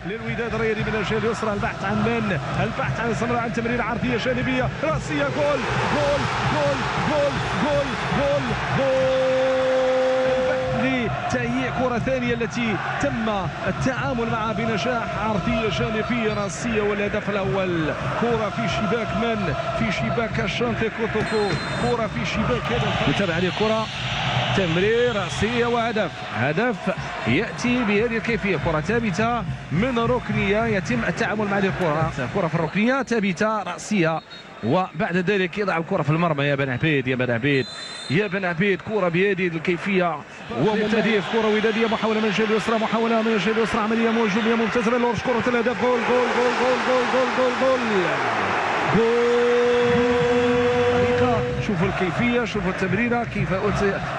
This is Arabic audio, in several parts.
للوداد الرياضي من الجهه اليسرى. البحث عن من؟ البحث عن استمرار عن تمريره عرضيه جانبيه راسيه. جول جول جول جول جول جول جول لتهيئ كره ثانيه التي تم التعامل معها بنجاح. عرضيه جانبيه راسيه والهدف الاول. كره في شباك من؟ في شباك الشانتي كوتوكو. كره في شباك هذا. نتابع هذه الكره، تمرير راسيه وهدف. هدف ياتي بهذه الكيفيه، كره ثابته من ركنيه يتم التعامل مع هذه الكره. كره في الركنيه ثابته راسيه، وبعد ذلك يضع الكره في المرمى. يا بن عبيد يا بن عبيد يا بن عبيد، كره بهذه الكيفيه وممتازه. كره وداديه، محاوله من الجهه اليسرى، محاوله من الجهه اليسرى، عمليه موجوده ممتازه من لورش. كره الهدف. جول جول جول جول جول جول جول جول. شوفوا الكيفيه، شوفوا التمريره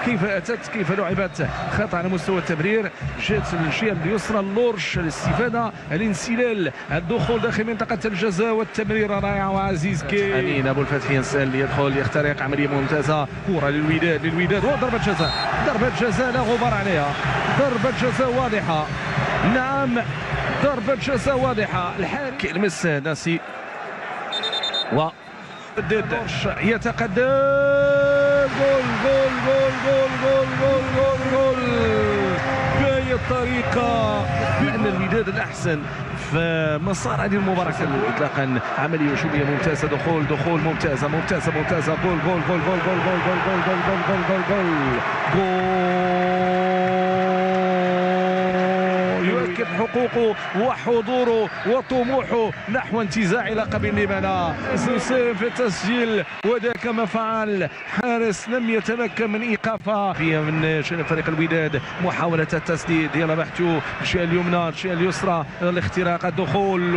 كيف اتت، كيف لعبت. خطا على مستوى التمرير، جات الجهه اليسرى اللورش، الاستفاده، الانسلال، الدخول داخل منطقه الجزاء والتمريره رائعه. وعزيز كي امين ابو الفتح ينسال، يدخل يخترق، عمليه ممتازه. كره للوداد وضربه جزاء. ضربه جزاء لا غبار عليها، ضربه جزاء واضحه. نعم ضربه جزاء واضحه. الحارس يلمس ناسي و يتقدم. جول جول جول جول جول جول جول جول بأي الطريقة، بأن الوداد الأحسن في مسار هذه المباراة إطلاقا. عملية هجومية ممتازة، دخول ممتازة ممتازة ممتازة. جول جول جول جول جول جول جول جول جول جول جول جول جول. يؤكد حقوقه وحضوره وطموحه نحو انتزاع لقب النمالة. سوسيف في التسجيل، وذاك ما فعل. حارس لم يتمكن من ايقافها في من فريق الوداد. محاولة التسديد، يلا بحثوا الجهة اليمنى الجهة اليسرى، الاختراق، الدخول.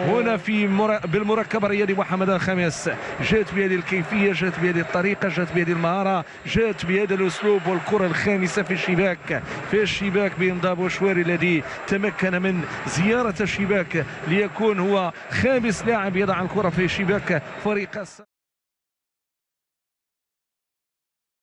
هنا في بالمركب الرياضي محمد الخامس. جات بهذه الكيفيه، جات بهذه الطريقه، جات بهذه المهاره، جات بهذا الاسلوب. والكره الخامسه في الشباك بامضاء بوشواري الذي تمكن من زياره الشباك ليكون هو خامس لاعب يضع الكره في شباك فريق